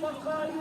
Hosanna!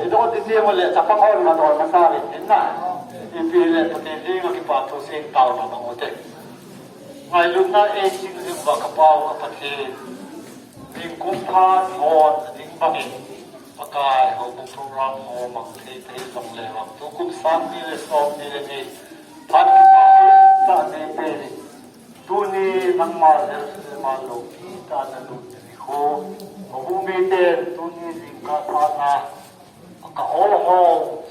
Itu ko tindi mo le sa pangol na to masari inna ipile potenti ko kipato sing tao na mangote ngai luna e sing sim ba kapaw apathe ring kumpa thon ring bangin pakai ho bu program ho mang thei thei long le wang tu kum sam ni le som ni le ni phan ki ta ne pe ni tu ni nang ma le ma lo ki ta na lu ni ho ho mi te tu ni ring ka pa na ka ho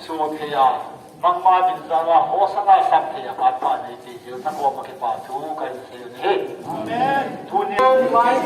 su ke ya mang ma bin za wa ho sa na sam ke ya pa pa ne ti yo na ko ma ke pa tu ka se yo ni amen tu ni mai